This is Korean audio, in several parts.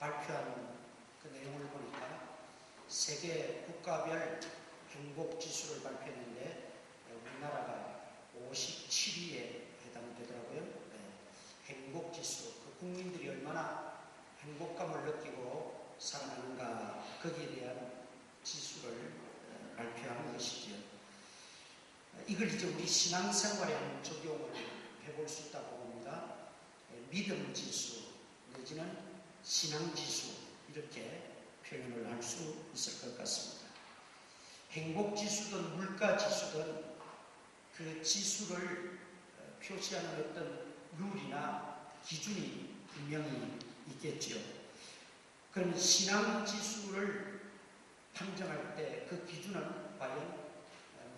발표한 그 내용을 보니까 세계 국가별 행복지수를 발표했는데 우리나라가 57위에 해당이 되더라고요. 행복지수, 그 국민들이 얼마나 행복감을 느끼고 살아가는가, 거기에 대한 지수를 발표하는 것이죠. 이걸 이제 우리 신앙생활에 한번 적용을 해볼 수 있다고 봅니다. 믿음 지수 내지는 신앙 지수, 이렇게 표현을 할 수 있을 것 같습니다. 행복 지수든 물가 지수든 그 지수를 표시하는 어떤 룰이나 기준이 분명히 있겠지요. 그럼 신앙 지수를 판정할 때 그 기준은 과연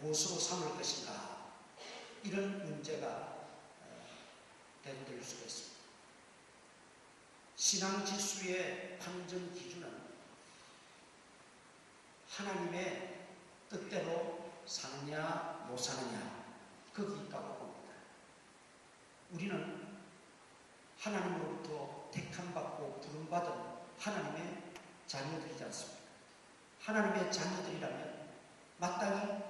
무엇으로 삼을 것인가, 이런 문제가 대두될 수가 있습니다. 신앙지수의 판정 기준은 하나님의 뜻대로 사느냐 못 사느냐, 거기 있다고 봅니다. 우리는 하나님으로부터 택함받고 부름받은 하나님의 자녀들이지 않습니까? 하나님의 자녀들이라면 마땅히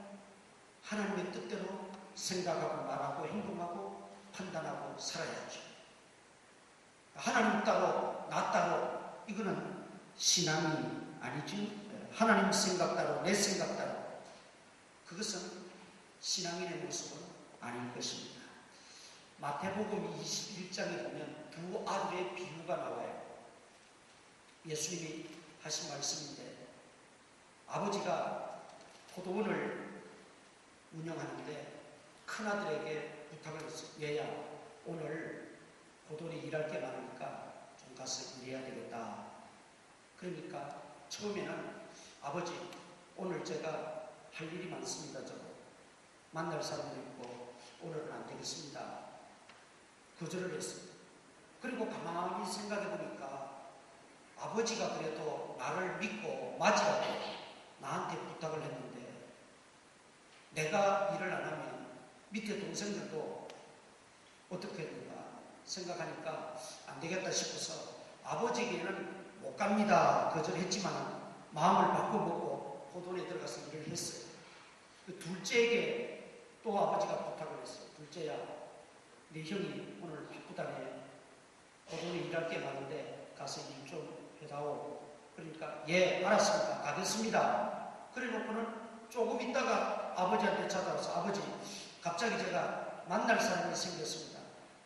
하나님의 뜻대로 생각하고 말하고 행동하고 판단하고 살아야죠. 하나님 따로 나 따로, 이거는 신앙이 아니지. 하나님 생각 따로 내 생각 따로, 그것은 신앙인의 모습은 아닐 것입니다. 마태복음 21장에 보면 두 아들의 비유가 나와요. 예수님이 하신 말씀인데, 아버지가 포도원을 운영하는데 큰아들에게 부탁을 했어요. 얘야, 오늘 포도원에 일할 게 많으니까 좀 가서 일해야 되겠다. 그러니까 처음에는 아버지, 오늘 제가 할 일이 많습니다. 저거 만날 사람도 있고 오늘은 안 되겠습니다. 거절을 했습니다. 그리고 가만히 생각해 보니까 아버지가 그래도 나를 믿고 맞으라고 나한테 부탁을 했는데, 내가 일을 안 하면 밑에 동생들도 어떻게 했는가 생각하니까 안 되겠다 싶어서 아버지에게는 못 갑니다 거절했지만 마음을 바꿔먹고 포도원에 들어가서 일을 했어요. 그 둘째에게 또 아버지가 부탁을 했어요. 둘째야, 네 형이 오늘 바쁘다네. 포도원에 일할 게 많은데 가서 일 좀 해다오. 그러니까 예, 알았습니다. 가겠습니다. 그래놓고는 조금 있다가 아버지한테 찾아와서 아버지, 갑자기 제가 만날 사람이 생겼습니다.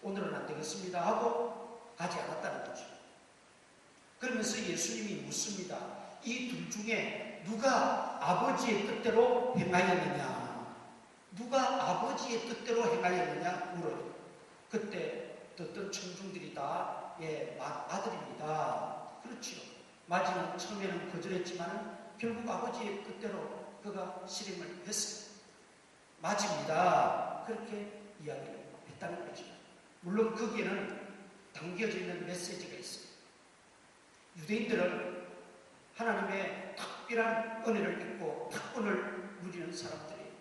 오늘은 안 되겠습니다 하고 가지 않았다는 거죠. 그러면서 예수님이 묻습니다. 이 둘 중에 누가 아버지의 뜻대로 행하였느냐? 누가 아버지의 뜻대로 행하였느냐 물어요. 그때 듣던 청중들이 다 예, 아들입니다. 그렇지요. 마지막 처음에는 거절했지만 결국 아버지의 뜻대로 그가 실행을 했어요. 맞습니다. 그렇게 이야기를 했다는 거죠. 물론 거기에는 담겨져 있는 메시지가 있어요. 유대인들은 하나님의 특별한 은혜를 입고 특권을 누리는 사람들이에요.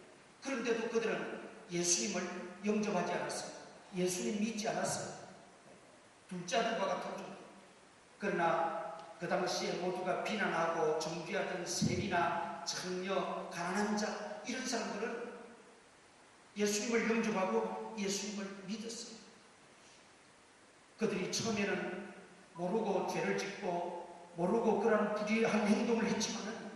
그런데도 그들은 예수님을 영접하지 않았어요. 예수님 믿지 않았어요. 둘째 아들과 같은 종. 그러나 그 당시에 모두가 비난하고 정죄하던 세리나 창녀, 가난한 자, 이런 사람들은 예수님을 영접하고 예수님을 믿었어요. 그들이 처음에는 모르고 죄를 짓고 모르고 그런 불의한 행동을 했지만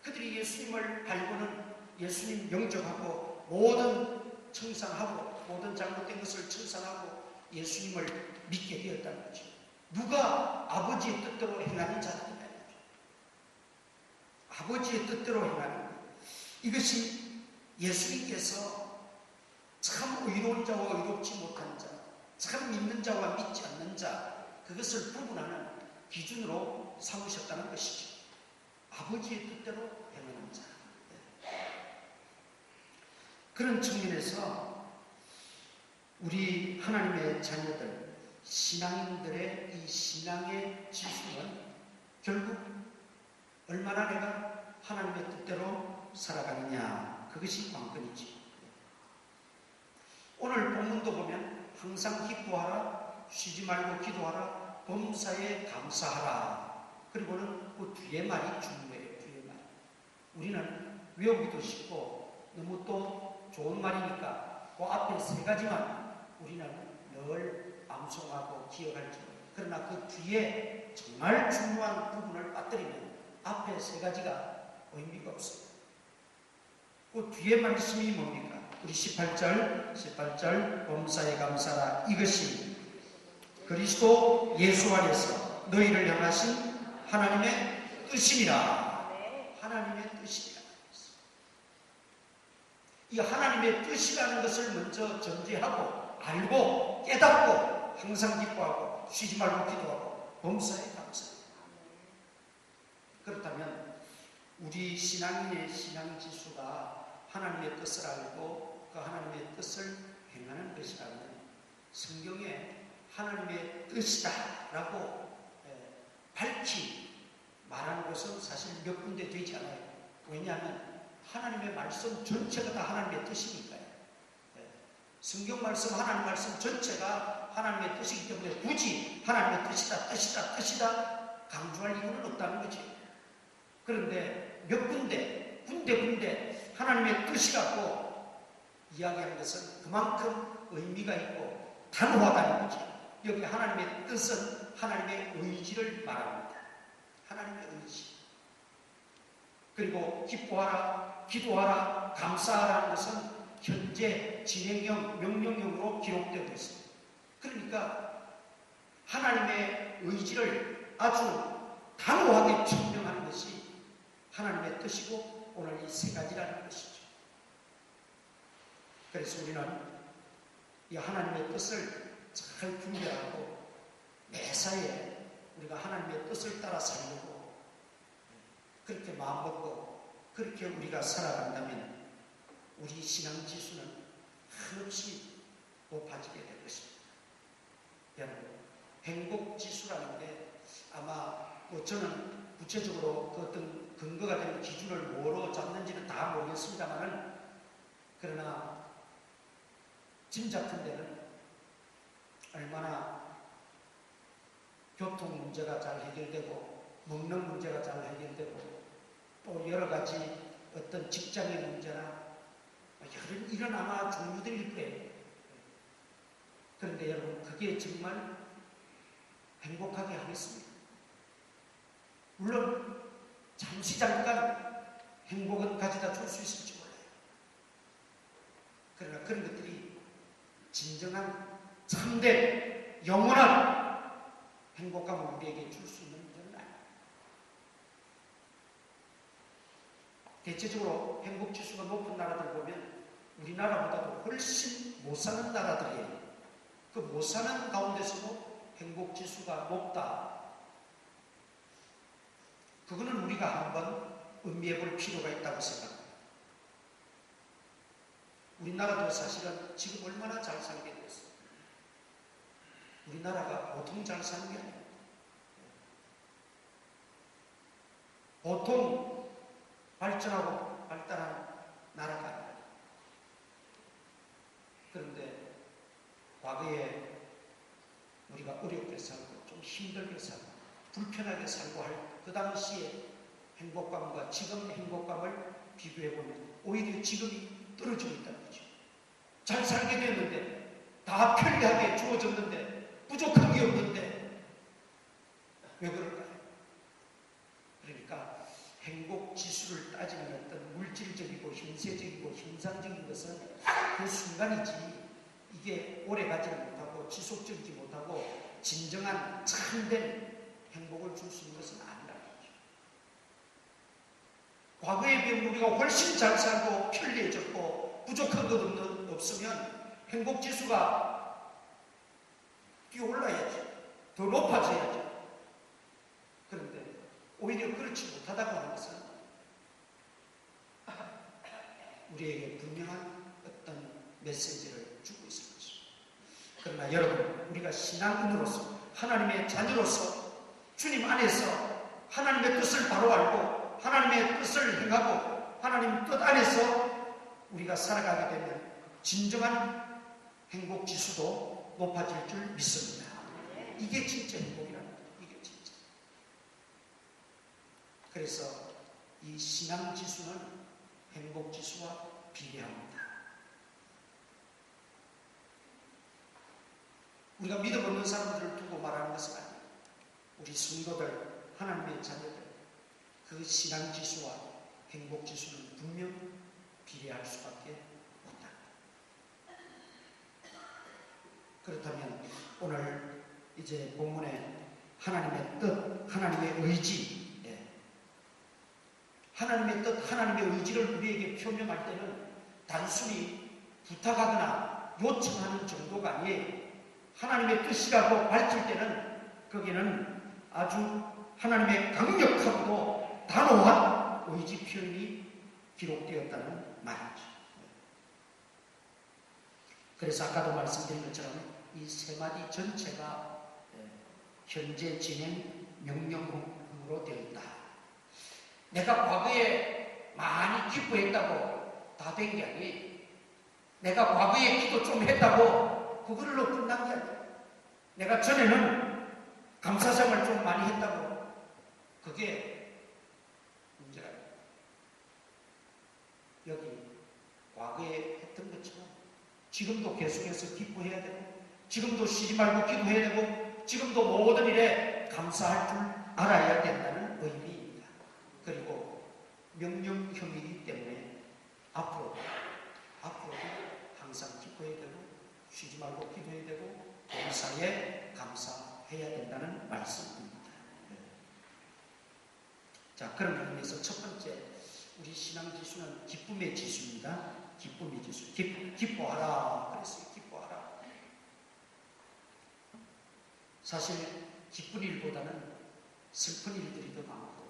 그들이 예수님을 알고는 예수님 영접하고 모든 청산하고 모든 잘못된 것을 청산하고 예수님을 믿게 되었다는 거죠. 누가 아버지의 뜻대로 행하는 자들이다. 아버지의 뜻대로 행하는 것. 이것이 예수님께서 참 의로운 자와 의롭지 못한 자, 참 믿는 자와 믿지 않는 자, 그것을 구분하는 기준으로 삼으셨다는 것이죠. 아버지의 뜻대로 행하는 자. 그런 측면에서 우리 하나님의 자녀들, 신앙인들의 이 신앙의 지수는 결국 얼마나 내가 하나님의 뜻대로 살아가느냐, 그것이 관건이지. 오늘 본문도 보면 항상 기뻐하라, 쉬지 말고 기도하라, 범사에 감사하라. 그리고는 그 뒤에 말이 중요해요. 뒤에 말. 우리는 외우기도 쉽고 너무 또 좋은 말이니까 그 앞에 세 가지만 우리는 늘 암송하고 기억할지 모릅니다. 그러나 그 뒤에 정말 중요한 부분을 빠뜨리면 앞에 세 가지가 의미가 없습니다. 그 뒤에 말씀이 뭡니까? 우리 18절 범사에 감사라 이것이 그리스도 예수 안에서 너희를 향하신 하나님의 뜻이니라. 하나님의 뜻이니라. 이 하나님의 뜻이라는 것을 먼저 전제하고 알고 깨닫고 항상 기뻐하고 쉬지 말고 기도하고 범사에 감사합니다. 그렇다면 우리 신앙인의 신앙지수가 하나님의 뜻을 알고 그 하나님의 뜻을 행하는 것이라면 성경에 하나님의 뜻이다 라고 밝히 말하는 것은 사실 몇 군데 되지 않아요. 왜냐하면 하나님의 말씀 전체가 다 하나님의 뜻이니까요. 성경 말씀, 하나님 말씀 전체가 하나님의 뜻이기 때문에 굳이 하나님의 뜻이다 강조할 이유는 없다는 거지. 그런데 몇 군데 하나님의 뜻이라고 이야기하는 것은 그만큼 의미가 있고 단호하다는 거지. 여기 하나님의 뜻은 하나님의 의지를 말합니다. 하나님의 의지. 그리고 기뻐하라, 기도하라, 감사하라는 것은 현재 진행형, 명령형으로 기록되고 있습니다. 그러니까 하나님의 의지를 아주 단호하게 증명하는 것이 하나님의 뜻이고 오늘 이 세 가지라는 것이죠. 그래서 우리는 이 하나님의 뜻을 잘 분별하고 매사에 우리가 하나님의 뜻을 따라 살려고 그렇게 마음먹고 그렇게 우리가 살아간다면 우리 신앙지수는 한없이 높아지게 될 것입니다. 여러분, 행복지수라는 게 아마 저는 구체적으로 그 어떤 근거가 되는 기준을 뭐로 잡는지는 다 모르겠습니다만은 그러나 짐작한 데는 얼마나 교통 문제가 잘 해결되고 먹는 문제가 잘 해결되고 또 여러 가지 어떤 직장의 문제나 이런 아마 종류들일 거예요. 그런데 여러분 그게 정말 행복하게 하겠습니다. 물론 잠깐 행복은 가져다 줄 수 있을지 몰라요. 그러나 그런 것들이 진정한 참된 영원한 행복감을 우리에게 줄 수 있는 문제는 아닙니다. 대체적으로 행복지수가 높은 나라들 보면 우리나라보다도 훨씬 못 사는 나라들이에요. 그 못 사는 가운데서도 행복지수가 높다. 그거는 우리가 한번 음미해 볼 필요가 있다고 생각합니다. 우리나라도 사실은 지금 얼마나 잘 살게 됐어요. 우리나라가 보통 잘 사는 게 아니에요. 보통 발전하고 발달한 나라가 아니에요. 그런데 과거에 우리가 어렵게 살고 좀 힘들게 살고 불편하게 살고 할 그 당시의 행복감과 지금의 행복감을 비교해보면 오히려 지금이 떨어지고 있다는 거죠. 잘 살게 됐는데 다 편리하게 주어졌는데 부족한 게 없는데 왜 그럴까요? 그러니까 행복지수를 따지는 어떤 물질적이고 형세적이고 형상적인 것은 그 순간이지 이게 오래가지는 못하고 지속적이지 못하고 진정한 참된 행복을 줄 수 있는 것은 아니라는 거죠. 과거에 비하면 우리가 훨씬 잘 살고 편리해졌고 부족한 것 없으면 행복지수가 뛰어올라야죠. 더 높아져야죠. 그런데 오히려 그렇지 못하다고 하는 것은 우리에게 분명한 어떤 메시지를 주고 있을 것입니다. 그러나 여러분, 우리가 신앙인으로서 하나님의 자녀로서 주님 안에서 하나님의 뜻을 바로 알고 하나님의 뜻을 행하고 하나님 뜻 안에서 우리가 살아가게 되면 진정한 행복지수도 높아질 줄 믿습니다. 이게 진짜 행복이라는 거예요. 이게 진짜. 그래서 이 신앙지수는 행복지수와 비례합니다. 우리가 믿음 없는 사람들을 두고 말하는 것은 아니에요. 우리 성도들, 하나님의 자녀들, 그 신앙지수와 행복지수는 분명 비례할 수밖에 없다. 그렇다면 오늘 이제 본문에 하나님의 뜻, 하나님의 의지, 하나님의 뜻, 하나님의 의지를 우리에게 표명할 때는 단순히 부탁하거나 요청하는 정도가 아니에요. 하나님의 뜻이라고 밝힐 때는 거기는 아주 하나님의 강력하고도 단호한 의지 표현이 기록되었다는 말이죠. 그래서 아까도 말씀드린 것처럼 이 세 마디 전체가 현재 진행 명령으로 되어 있다. 내가 과거에 많이 기도했다고 다 된 게 아니에요. 내가 과거에 기도 좀 했다고 그걸로 끝난 게 아니에요. 내가 전에는 감사성을 좀 많이 했다고 그게 문제가 아니에요. 여기 과거에 했던 것처럼 지금도 계속해서 기도해야 되고, 지금도 쉬지 말고 기도해야 되고, 지금도 모든 일에 감사할 줄 알아야 된다는 의미입니다. 그리고 명령형이기 때문에 앞으로도 항상 기도해야 되고, 쉬지 말고 기도해야 되고, 범사에 감사해야 된다는 말씀입니다. 자, 그런 의미에서 첫 번째, 우리 신앙지수는 기쁨의 지수입니다. 기쁨의 지수. 기뻐하라. 그랬어요. 기뻐하라. 사실 기쁜 일보다는 슬픈 일들이 더 많고,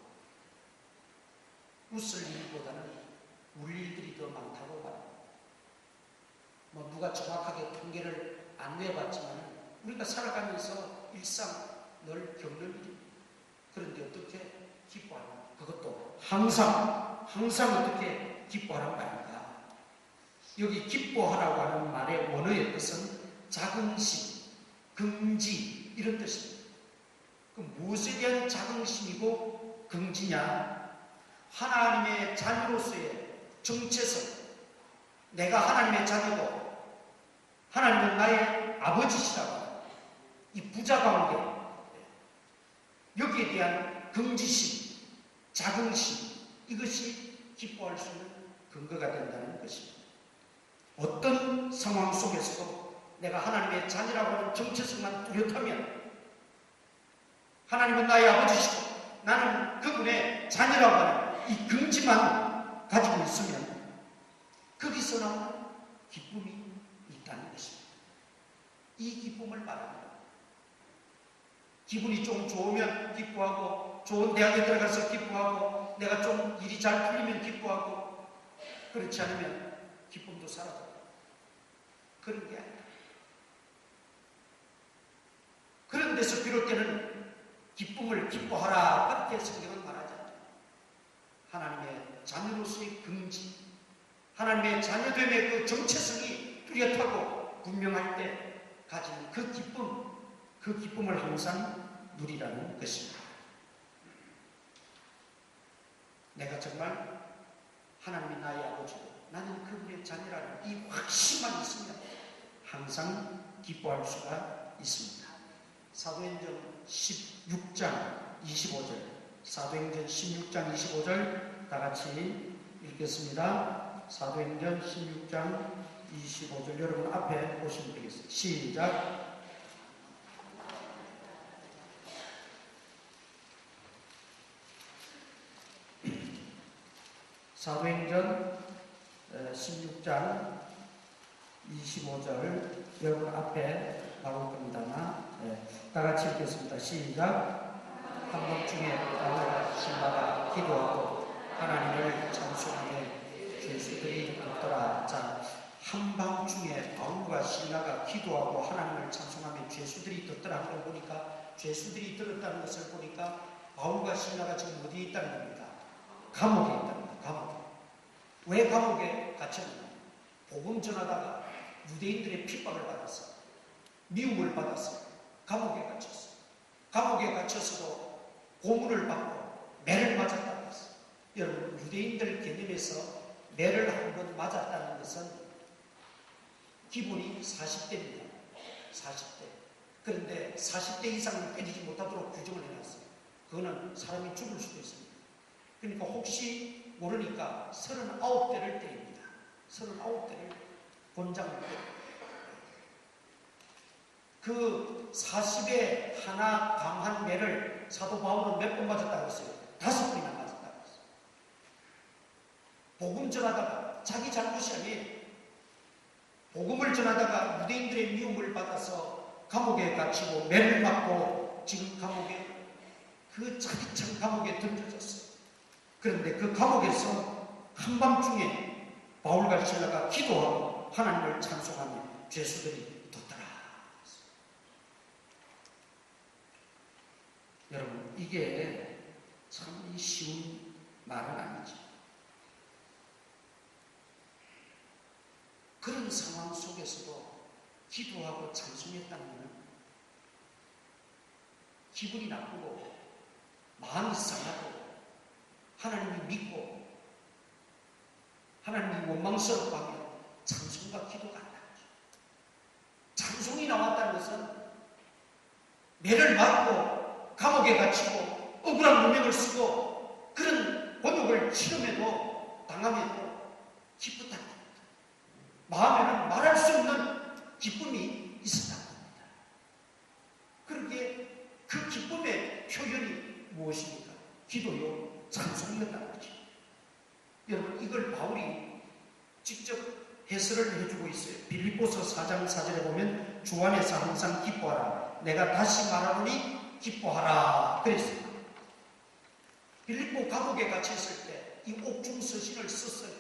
웃을 일보다는 울 일들이 더 많다고 말합니다. 누가 정확하게 통계를 안 내봤지만 우리가 살아가면서 일상 늘 겪는 일입니다. 그런데 어떻게 기뻐하냐? 그것도 항상 어떻게 기뻐하란 말인가? 여기 기뻐하라고 하는 말의 원어의 뜻은 자긍심, 긍지 이런 뜻입니다. 그 무엇에 대한 자긍심이고 긍지냐? 하나님의 자녀로서의 정체성, 내가 하나님의 자녀고 하나님은 나의 아버지시라고 이 부자 가운데 여기에 대한 긍지심, 자긍심, 이것이 기뻐할 수 있는 근거가 된다는 것입니다. 어떤 상황 속에서도 내가 하나님의 자녀라고 하는 정체성만 뚜렷하면, 하나님은 나의 아버지시고 나는 그분의 자녀라고 하는 이 긍지만 가지고 있으면 거기서 나오는 기쁨이 있다는 것입니다. 이 기쁨을 말합니다. 기분이 좀 좋으면 기뻐하고, 좋은 대학에 들어가서 기뻐하고, 내가 좀 일이 잘 풀리면 기뻐하고, 그렇지 않으면 기쁨도 사라져요. 그런 게 아니라, 그런 데서 비롯되는 기쁨을 기뻐하라, 그렇게 성경은 말하지 않아요. 하나님의 자녀로서의 긍지, 하나님의 자녀됨의 그 정체성이 뚜렷하고 분명할 때 가지는 그 기쁨을 항상 누리라는 것입니다. 내가 정말 하나님이 나의 아버지고 나는 그분의 자녀라는 이 확신만 있으면 항상 기뻐할 수가 있습니다. 사도행전 16장 25절, 사도행전 16장 25절 다 같이 읽겠습니다. 사도행전 16장 25절 여러분 앞에 보시면 되겠습니다. 시작. 사도행전 16장 25절 여러분 앞에 나올 겁니다만 다 같이 읽겠습니다. 시작. 한밤중에 바울과 실라가 기도하고 하나님을 찬송하며 죄수들이 듣더라. 자, 한밤중에 바울과 실라가 기도하고 하나님을 찬송하며 죄수들이 듣더라 하는 걸 보니까, 죄수들이 들었다는 것을 보니까 바울과 실라가 지금 어디에 있다는 겁니까? 감옥에 있다는 겁니다. 감옥에. 왜 감옥에 갇혔느냐? 복음 전하다가 유대인들의 핍박을 받았어요. 미움을 받았어요. 감옥에 갇혔어요. 감옥에 갇혀서도 고문을 받고 매를 맞았다. 유대인들 개념에서 매를 한 번 맞았다는 것은 기본이 40대입니다. 40대. 그런데 40대 이상은 때리지 못하도록 규정을 해놨어요. 그거는 사람이 죽을 수도 있습니다. 그러니까 혹시 모르니까 39대를 때립니다. 39대를 권장을 때립니다. 그 40에 하나 강한 매를 사도 바울은 몇 번 맞았다고 했어요? 5번이나 맞았다고 했어요. 복음 전하다가 자기 잘못이 아니에요. 복음을 전하다가 유대인들의 미움을 받아서 감옥에 갇히고 매를 맞고 지금 감옥에 그 차디찬 감옥에 던져졌어요. 그런데 그 감옥에서 한밤중에 바울과 실라가 기도하고 하나님을 찬송하며 죄수들이 뒀더라. 여러분, 이게 참 쉬운 말은 아니죠. 그런 상황 속에서도 기도하고 찬송했다는 것은 기분이 나쁘고 마음이 상하고 하나님이 믿고 하나님이 원망스럽고 하면 찬송과 기도가 안 나오죠. 찬송이 나왔다는 것은 매를 맞고 감옥에 갇히고 억울한 누명을 쓰고 그런 곤욕을 치름에도 당함에도 기쁘다는 겁니다. 마음에는 말할 수 없는 기쁨이 있었다는 겁니다. 그러기에 그 기쁨의 표현이 무엇입니까? 기도요, 찬송이었다는 거죠. 여러분, 이걸 바울이 직접 해설을 해주고 있어요. 빌립보서 4장 4절에 보면 주 안에서 항상 기뻐하라. 내가 다시 말하노니 기뻐하라. 그랬습니다. 빌립보 감옥에 갇혔을 때 이 옥중 서신을 썼어요.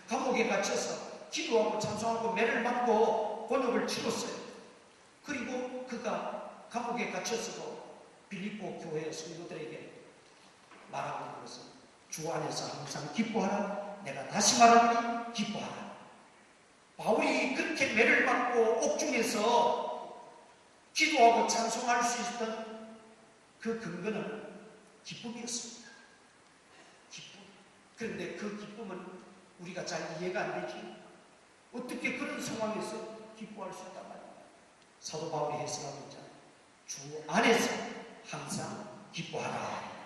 감옥에 갇혀서 기도하고 찬송하고 매를 맞고 곤욕을 치렀어요. 그리고 그가 감옥에 갇혀서도 빌립보 교회 성도들에게 말하고 있는 것은 주 안에서 항상 기뻐하라. 내가 다시 말하노니 기뻐하라. 바울이 그렇게 매를 맞고 옥중에서 기도하고 찬송할 수 있었던 그 근거는 기쁨이었습니다. 기쁨. 그런데 그 기쁨은 우리가 잘 이해가 안 되지. 어떻게 그런 상황에서 기뻐할 수 있단 말이에요. 사도 바울이 해석하고 있잖아요. 주 안에서 항상 기뻐하라.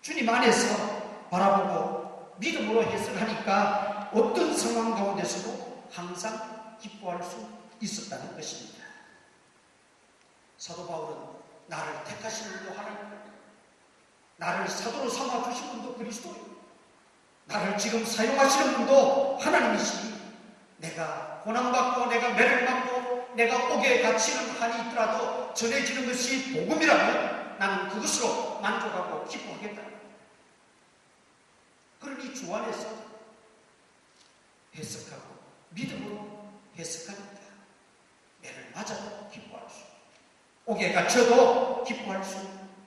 주님 안에서 바라보고 믿음으로 해석하니까 어떤 상황 가운데서도 항상 기뻐할 수 있었다는 것입니다. 사도 바울은 나를 택하신 분도 하나님, 나를 사도로 삼아주신 분도 그리스도예요. 나를 지금 사용하시는 분도 하나님이시니 내가 고난받고 내가 매를 맞고 내가 옥에 갇히는 한이 있더라도 전해지는 것이 복음이라면 나는 그것으로 만족하고 기뻐하겠다. 그러니 주 안에서 해석하고 믿음으로 해석하니까 매를 맞아도 기뻐할 수, 옥에 갇혀도 기뻐할 수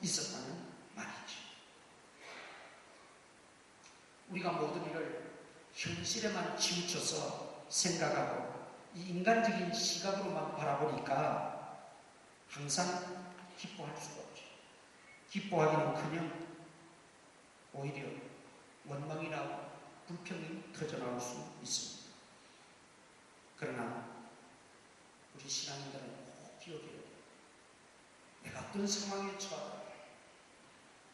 있었다는 말이죠. 우리가 모든 일을 현실에만 치우쳐서 생각하고 이 인간적인 시각으로만 바라보니까 항상 기뻐할 수가 없죠. 기뻐하기는커녕 오히려 원망이나 불평이 터져나올 수 있습니다. 그러나 우리 신앙인들은 꼭 기억해야 돼요. 내가 어떤 상황에 처하더라도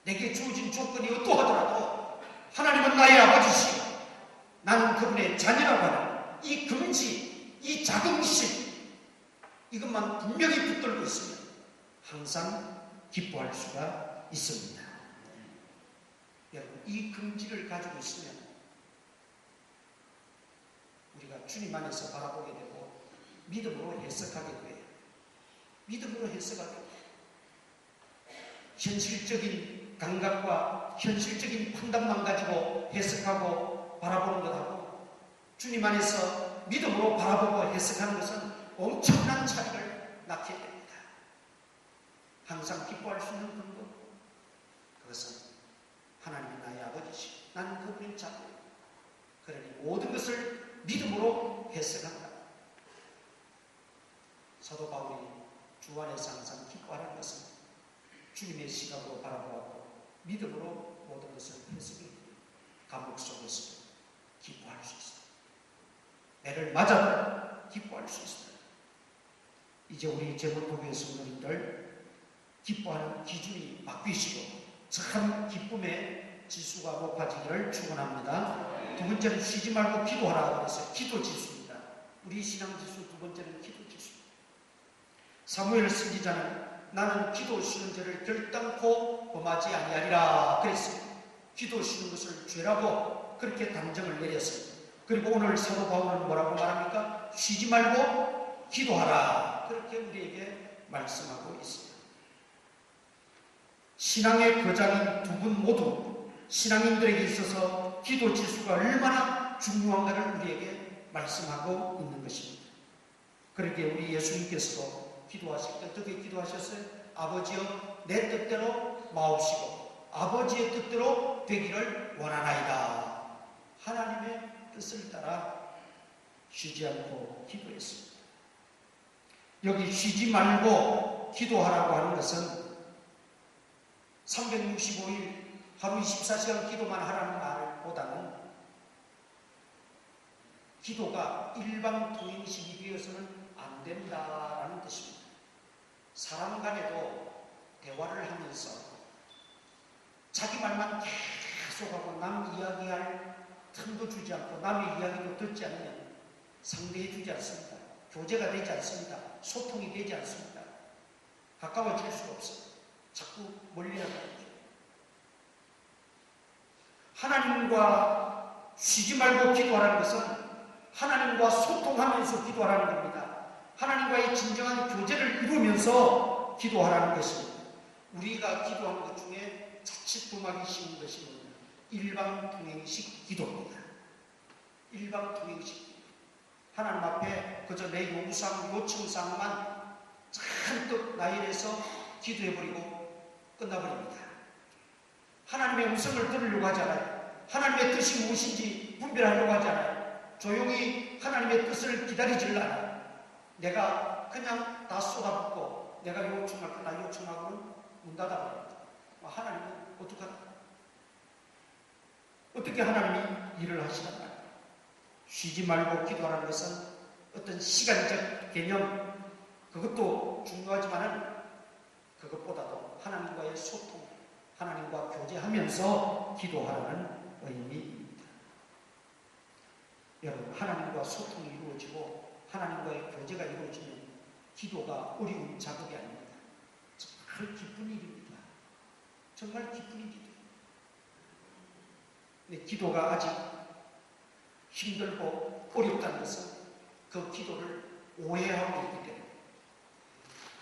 내게 주어진 조건이 어떠하더라도 하나님은 나의 아버지시오. 나는 그분의 자녀라고 하는 이 금지, 이 자긍심, 이것만 분명히 붙들고 있으면 항상 기뻐할 수가 있습니다. 여러분, 이 금지를 가지고 있으면 우리가 주님 안에서 바라보게 되고 믿음으로 해석하게 돼요. 믿음으로 해석하게 돼요. 현실적인 감각과 현실적인 판단만 가지고 해석하고 바라보는 것하고 주님 안에서 믿음으로 바라보고 해석하는 것은 엄청난 차이를 낳게 됩니다. 항상 기뻐할 수 있는 근거, 그것은 하나님이 나의 아버지시고 나는 그분의 자녀. 그러니 모든 것을 믿음으로 해석한다. 사도 바울이 주 안에서 항상 기뻐하는 것은 주님의 시각으로 바라보고 믿음으로 모든 것을 해석합니다. 감옥 속에서 기뻐할 수 있어요. 매를 맞아도 기뻐할 수 있어요. 이제 우리 제물포교회 성도님들 기뻐하는 기준이 바뀌시고 참 기쁨의 지수가 높아지기를 축원합니다. 두 번째는 쉬지 말고 기도하라 그랬어요. 기도 지수입니다. 우리 신앙 지수 두 번째는 기도 지수입니다. 사무엘 선지자는 나는 기도 쉬는 죄를 결단코 범하지 아니하리라 그랬습니다. 기도 쉬는 것을 죄라고 그렇게 단정을 내렸습니다. 그리고 오늘 사도 바울은 뭐라고 말합니까? 쉬지 말고 기도하라 그렇게 우리에게 말씀하고 있습니다. 신앙의 거장인 두 분 모두 신앙인들에게 있어서 기도 지수가 얼마나 중요한가를 우리에게 말씀하고 있는 것입니다. 그렇게 우리 예수님께서도 기도하실 때 어떻게 기도하셨어요? 아버지여 내 뜻대로 마옵시고 아버지의 뜻대로 되기를 원하나이다. 하나님의 뜻을 따라 쉬지 않고 기도했습니다. 여기 쉬지 말고 기도하라고 하는 것은 365일 하루 24시간 기도만 하라는 말보다는 기도가 일방통행식이 되어서는 안 된다라는 뜻입니다. 사람 간에도 대화를 하면서 자기 말만 계속하고 남 이야기할 틈도 주지 않고 남의 이야기도 듣지 않으면 상대해 주지 않습니다. 교제가 되지 않습니다. 소통이 되지 않습니다. 가까워질 수가 없어요. 자꾸 멀리 나가죠. 하나님과 쉬지 말고 기도하라는 것은 하나님과 소통하면서 기도하라는 겁니다. 하나님과의 진정한 교제를 이루면서 기도하라는 것입니다. 우리가 기도하는 것 중에 자칫 범하기 쉬운 것이 일방통행식 기도입니다. 일방통행식 기도. 하나님 앞에 그저 내 요구사항, 요청사항만 잔뜩 나열해서 기도해버리고 끝나버립니다. 하나님의 음성을 들으려고 하잖아요. 하나님의 뜻이 무엇인지 분별하려고 하잖아요. 조용히 하나님의 뜻을 기다리질 않아요. 내가 그냥 다 쏟아붓고 내가 요청할 거나 요청하고는 문 닫아버립니다. 하나님은 어떻게 하나님이 일을 하시나요? 쉬지 말고 기도하라는 것은 어떤 시간적 개념 그것도 중요하지만은 그것보다도 하나님과의 소통, 하나님과 교제하면서 기도하라는 의미입니다. 여러분, 하나님과 소통이 이루어지고 하나님과의 교제가 이루어지면 기도가 어려운 작업이 아닙니다. 정말 기쁜 일입니다. 정말 기쁜 일이죠. 근데 기도가 아직 힘들고 어렵다는 것은 그 기도를 오해하고 있기 때문에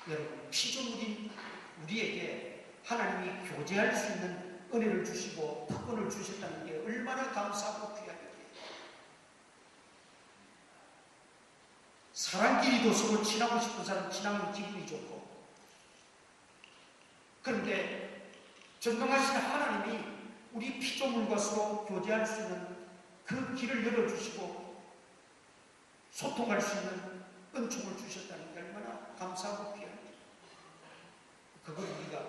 여러분, 피조물인 우리에게 하나님이 교제할 수 있는 은혜를 주시고 특권을 주셨다는 게 얼마나 감사하고 귀한 일이에요. 사람끼리도 서로 친하고 싶은 사람 친하면 기분이 좋고, 그런데 전능하신 하나님이 우리 피조물과 서로 교제할 수 있는 그 길을 열어주시고 소통할 수 있는 은총을 주셨다는 게 얼마나 감사하고 귀한 일이에요. 그걸 우리가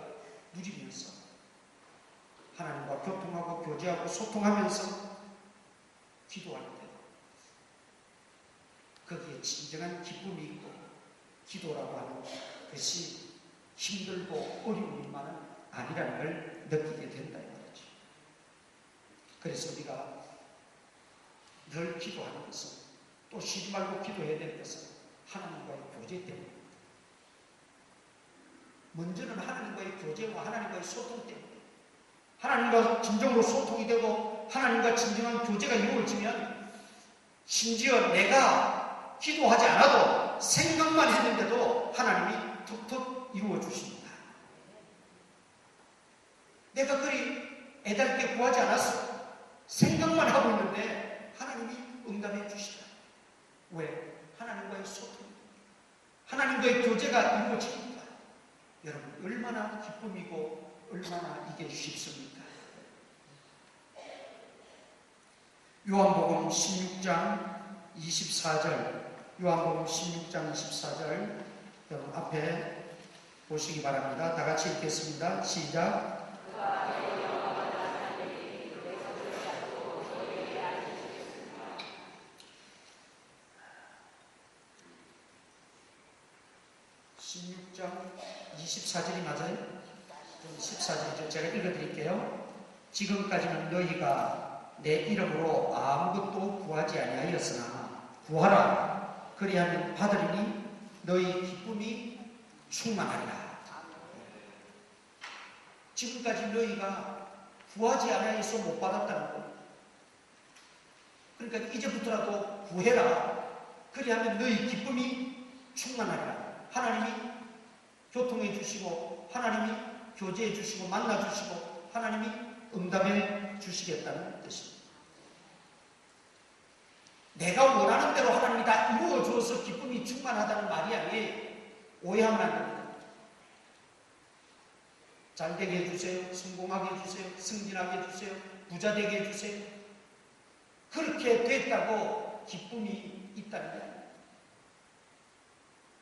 누리면서 하나님과 교통하고 교제하고 소통하면서 기도할 때 거기에 진정한 기쁨이 있고 기도라고 하는 것이 힘들고 어려운 일만은 아니라는 걸 느끼게 된다 이 말이죠. 그래서 우리가 늘 기도하는 것은 또 쉬지 말고 기도해야 될 것은 하나님과의 교제 때문입니다. 먼저는 하나님과의 교제와 하나님과의 소통 때문에 하나님과 진정으로 소통이 되고 하나님과 진정한 교제가 이루어지면 심지어 내가 기도하지 않아도 생각만 했는데도 하나님이 툭툭 이루어 주십니다. 내가 그리 애달게 구하지 않았어. 생각만 하고 있는데 하나님이 응답해 주시다. 왜? 하나님과의 소통, 하나님과의 교제가 이루어집니다. 여러분, 얼마나 기쁨이고 얼마나 이게 쉽습니까? 요한복음 16장 24절, 요한복음 16장 24절 여러분 앞에 보시기 바랍니다. 다 같이 읽겠습니다. 시작. 16장 24절이 맞아요? 14절이죠. 제가 읽어드릴게요. 지금까지는 너희가 내 이름으로 아무것도 구하지 아니하였으나 구하라. 그리하면 받으리니 너희 기쁨이 충만하리라. 지금까지 너희가 구하지 아니하여서 못 받았다는 거. 그러니까 이제부터라도 구해라. 그리하면 너희 기쁨이 충만하리라. 하나님이 교통해 주시고, 하나님이 교제해 주시고, 만나 주시고, 하나님이 응답해 주시겠다는 뜻입니다. 내가 원하는 대로 하나님이 다 이루어 주어서 기쁨이 충만하다는 말이 아니에요. 오해하면 안 됩니다. 잘 되게 해주세요. 성공하게 해주세요. 승진하게 해주세요. 부자 되게 해주세요. 그렇게 됐다고 기쁨이 있다는 거예요.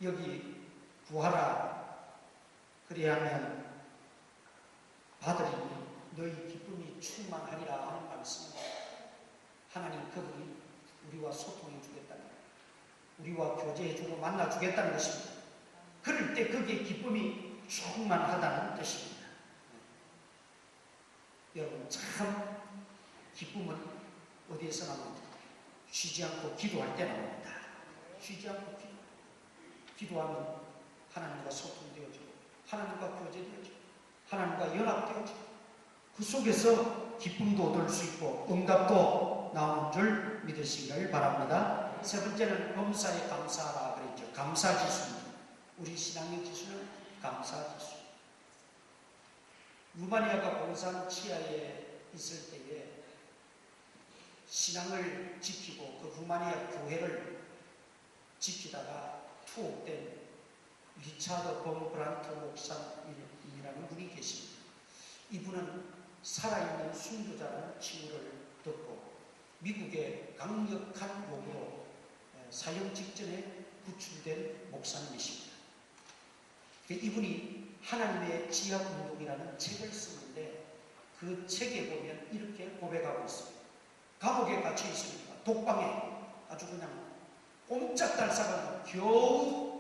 여기 구하라. 그래야만 받으리니 너희 기쁨이 충만하리라 하는 말씀입니다. 하나님 그분이 우리와 소통해 주겠다는 거예요. 우리와 교제해 주고 만나 주겠다는 것입니다. 그럴 때 거기에 기쁨이 충만하다는 뜻입니다. 여러분 참 기쁨은 어디에서 나옵니까? 쉬지 않고 기도할 때 나옵니다. 쉬지 않고 기도하면 하나님과 소통되어지고 하나님과 교제되어지고 하나님과 연합되어지고 그 속에서 기쁨도 얻을 수 있고 응답도 나오는 줄 믿으시길 바랍니다. 세 번째는 범사에 감사하라 그랬죠. 감사지수입니다. 우리 신앙의 지수는 감사지수. 루마니아가 공산 치하에 있을 때에 신앙을 지키고 그 루마니아 교회를 지키다가 투옥된 리차드 본 브란트 목사님이라는 분이 계십니다. 이분은 살아있는 순교자라는 칭호를 듣고 미국의 강력한 용으로 사형 직전에 구출된 목사님이십니다. 이분이 하나님의 지하운동이라는 책을 쓰는데 그 책에 보면 이렇게 고백하고 있습니다. 감옥에 갇혀 있으니까 독방에 아주 그냥 꼼짝달싹하고 겨우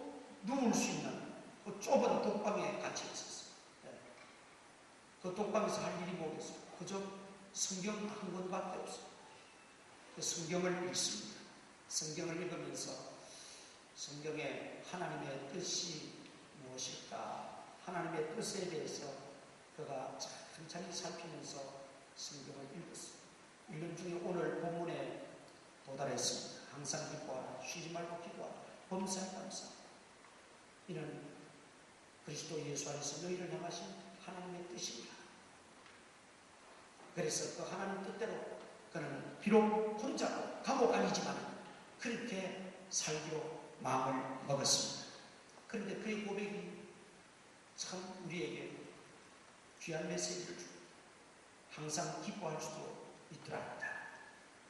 누울 수 있는 그 좁은 독방에 갇혀 있었어요. 그 독방에서 할 일이 뭐겠어요? 그저 성경 한 권밖에 없어요. 그 성경을 읽습니다. 성경을 읽으면서 성경에 하나님의 뜻이 무엇일까? 하나님의 뜻에 대해서 그가 천천히 살피면서 성경을 읽었어요. 읽는 중에 오늘 본문에 도달했습니다. 항상 기뻐하라. 쉬지 말고 기도하라. 범사에 감사. 이는 그리스도 예수 안에서 너희를 향하신 하나님의 뜻입니다. 그래서 그 하나님 뜻대로 그는 비록 혼자로 감옥 아니지만 그렇게 살기로 마음을 먹었습니다. 그런데 그의 고백이 참 우리에게 귀한 메시지를 주고 항상 기뻐할 수도 있더랍니다.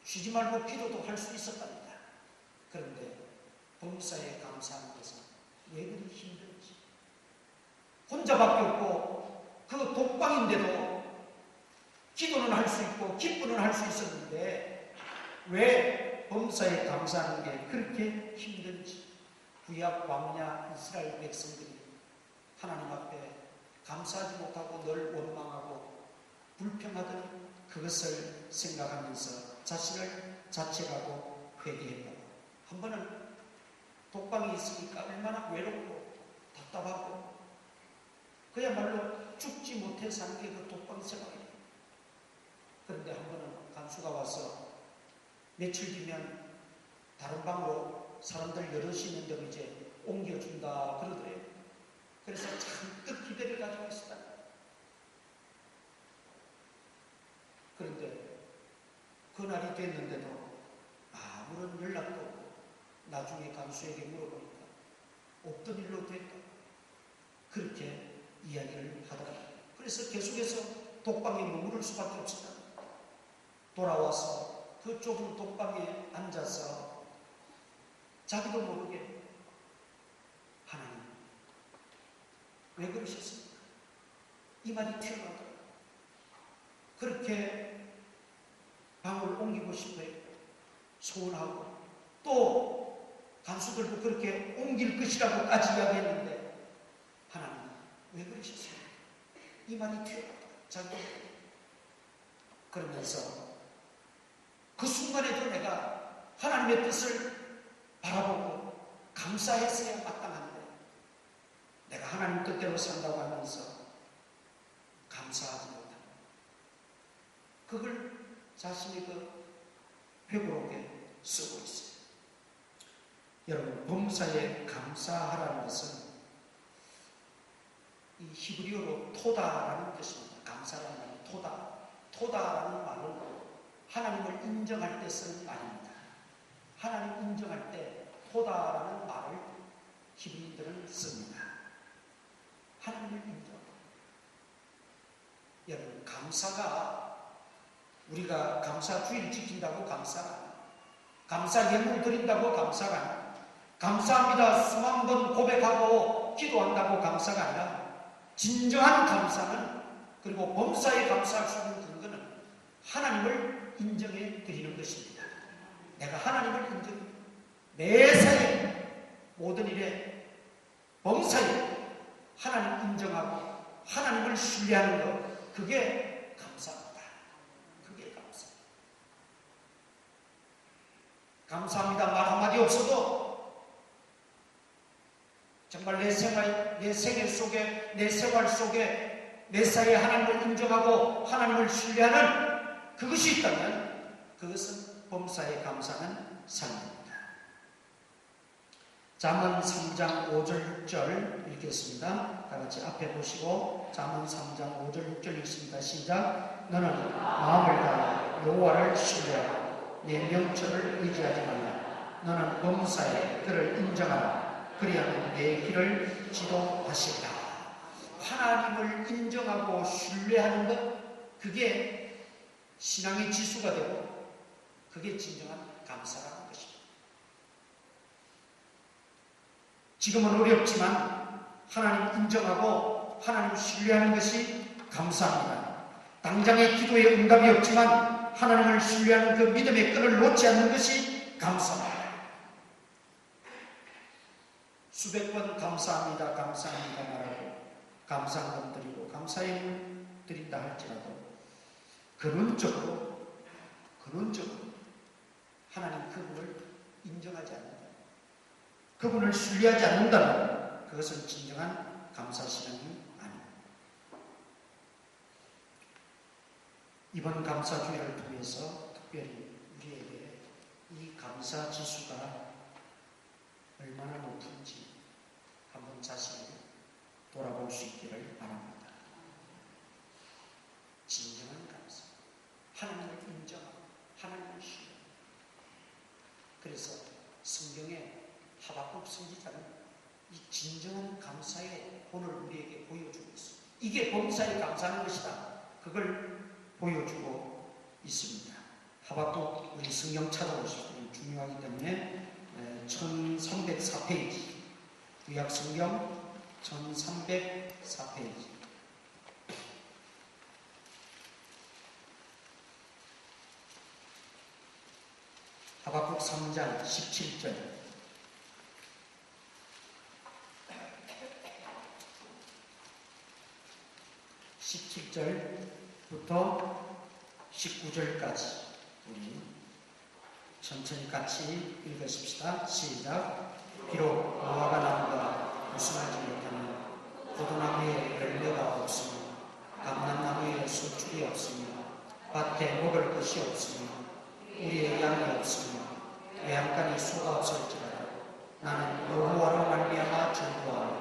쉬지 말고 기도도 할 수 있었답니다. 그런데 범사에 감사하는 것은 왜 그리 힘든지, 혼자밖에 없고 그 독방인데도 기도는 할 수 있고 기쁨은 할 수 있었는데 왜 범사에 감사하는 게 그렇게 힘든지, 구약 광야 이스라엘 백성들이 하나님 앞에 감사하지 못하고 늘 원망하고 불평하더니 그것을 생각하면서 자신을 자책하고 회개했고, 한 번은 독방에 있으니까 얼마나 외롭고 답답하고 그야말로 죽지 못해 사는 게 그 독방 생활이에요. 그런데 한 번은 간수가 와서 며칠 뒤면 다른 방으로 사람들 여럿이 있는데 이제 옮겨준다 그러더래요. 그래서 잔뜩 기대를 가지고 있었다. 그런데 그날이 됐는데도 아무런 연락도 없고 나중에 간수에게 물어보니까 없던 일로 됐다. 그렇게 이야기를 하더라고요. 그래서 계속해서 독방에 머무를 수밖에 없었다. 돌아와서 그 좁은 독방에 앉아서 자기도 모르게 하나님 왜 그러셨습니까? 이 말이 튀어나오더라고요. 그렇게 방을 옮기고 싶어요. 소원하고 또 간수들도 그렇게 옮길 것이라고까지 이야기했는데 왜 그러셨어요? 이 말이 튀어나와. 자꾸 그러면서 그 순간에도 내가 하나님의 뜻을 바라보고 감사했어야 마땅한데 내가 하나님 뜻대로 산다고 하면서 감사하지 못합니다. 그걸 자신이 회고록에 쓰고 있어요. 여러분, 범사에 감사하라는 것은 이 히브리어로 토다라는 뜻입니다. 감사라는 말은 토다. 토다라는 말은 하나님을 인정할 때 쓰는 말입니다. 하나님 인정할 때 토다라는 말을 히브리인들은 씁니다. 하나님을 인정하고. 여러분, 감사가 우리가 감사주의를 지킨다고 감사가 아니에요. 감사 예물 드린다고 감사가 아니에요. 감사합니다 수만 번 고백하고 기도한다고 감사가 아니라 진정한 감사는, 그리고 범사에 감사할 수 있는 근거는 하나님을 인정해 드리는 것입니다. 내가 하나님을 인정해, 매사에 모든 일에 범사에 하나님 인정하고 하나님을 신뢰하는 것, 그게 감사입니다. 그게 감사. 감사합니다 말 한마디 없어도 정말 내 생애 속에, 내 생활 속에 매사에 하나님을 인정하고 하나님을 신뢰하는 그것이 있다면 그것은 범사에 감사하는 삶입니다. 잠언 3장 5절 6절 읽겠습니다. 다같이 앞에 보시고 잠언 3장 5절 6절 읽습니다. 시작. 너는 마음을 다하여 여호와를 신뢰하고 내 명철을 의지하지 말라. 너는 범사에 그를 인정하라. 그리하면 내 길을 지도하시리라. 하나님을 인정하고 신뢰하는 것, 그게 신앙의 지수가 되고 그게 진정한 감사라는 것입니다. 지금은 어렵지만 하나님 인정하고 하나님 신뢰하는 것이 감사합니다. 당장의 기도에 응답이 없지만 하나님을 신뢰하는 그 믿음의 끈을 놓지 않는 것이 감사합니다. 수백 번 감사합니다, 감사합니다 말하고 감사함 드리고 감사함을 드린다 할지라도 근원적으로 하나님 그분을 인정하지 않는다, 그분을 신뢰하지 않는다면 그것은 진정한 감사신앙이 아닙니다. 이번 감사주일을 통해서 특별히 우리에게 이 감사지수가 얼마나 높은지 한번 자신을 돌아볼 수 있기를 바랍니다. 진정한 감사, 하나님을 인정하고 하나님을 신뢰하고. 그래서 성경에 하박국 선지자는 이 진정한 감사의 본을 우리에게 보여주고 있습니다. 이게 범사에 감사하는 것이다, 그걸 보여주고 있습니다. 하박국, 우리 성경 찾아보실 때 중요하기 때문에 1304페이지, 구약성경 1304페이지. 하박국 3장 17절. 17절부터 19절까지 우리 천천히 같이 읽으십시다. 시작. 비록 무화과 나무가 무성하지 못하며 포도나무에 열매가 없으며 감람나무에 소출이 없으며 밭에 먹을 것이 없으며 우리의 양이 없으며 외양간에 소가 없을지라도 나는 여호와로 말미암아 즐거워하며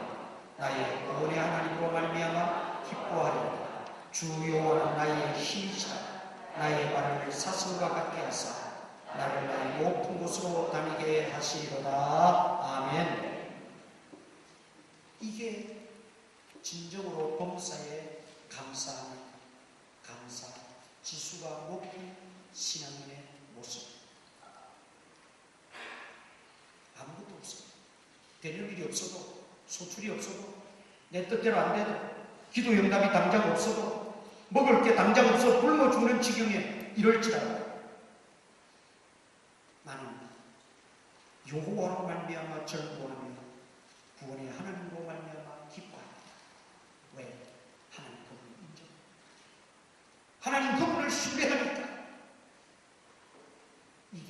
나의 구원의 하나님으로 말미암아 기뻐하리라. 주 여호와는 나의 힘이시라. 나의 발을 사슴과 같게 하사 나를 나의 높은 곳으로 다니게 하시리로다. 아멘. 이게 진정으로 범사에 감사하는, 감사 지수가 높은 신앙인의 모습. 아무것도 없어요. 되는 일이 없어도, 소출이 없어도, 내 뜻대로 안 돼도, 기도 응답이 당장 없어도, 먹을 게 당장 없어 굶어 죽는 지경에 이럴지라도 나는 여호와로 말미암아 즐거워하며 구원의 하나님으로 말미암아 기뻐합니다.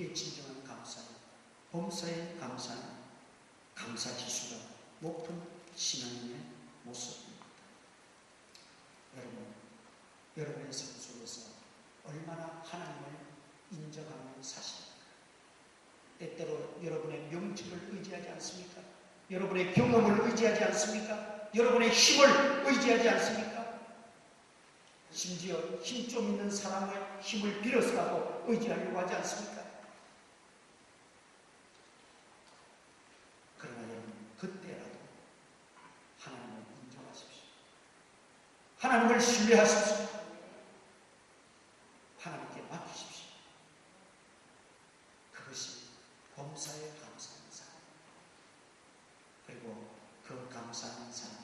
이게 진정한 감사예요. 범사에 감사는 감사지수가 높은 신앙인의 모습입니다. 여러분, 여러분의 삶 속에서 얼마나 하나님을 인정하는 사실입니다. 때때로 여러분의 명칭을 의지하지 않습니까? 여러분의 경험을 의지하지 않습니까? 여러분의 힘을 의지하지 않습니까? 심지어 힘 좀 있는 사람의 힘을 빌어서라도 의지하려고 하지 않습니까? 그러나 여러분, 그때라도 하나님을 인정하십시오. 하나님을 신뢰하십시오. 하나님께 맡기십시오. 그것이 범사에 감사하는 사람, 그리고 그 감사하는 사람,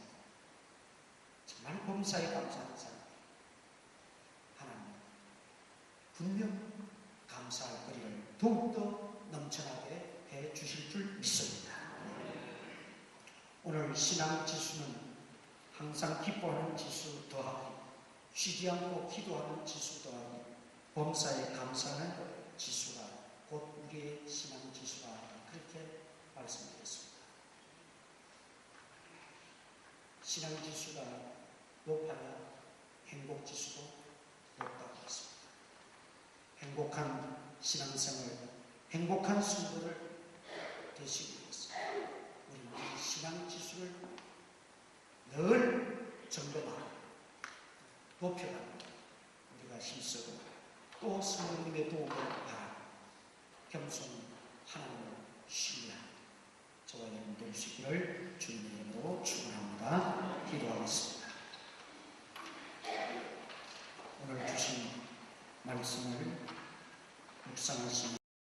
정말 범사에 감사하는 사람, 하나님 분명 감사할 거리를 더욱더 넘쳐나게 해 주실 줄 믿습니다. 오늘 신앙 지수는 항상 기뻐하는 지수 더하기, 쉬지 않고 기도하는 지수 더하기, 범사에 감사하는 지수가 곧 우리의 신앙 지수가 그렇게 말씀드렸습니다. 신앙 지수가 높아야 행복 지수도 높다고 했습니다. 행복한 신앙생활, 행복한 성도를 되시기 위해서 우리 신앙 지수를 늘 점검하고 높여가고 우리가 힘쓰고 또 성령님의 도움을 바라고 겸손히 하나님을 신뢰하고 저와 여러분 될 수 있기를 주님의 이름으로 축원합니다. 기도하겠습니다. 오늘 주신 말씀을 묵상하시며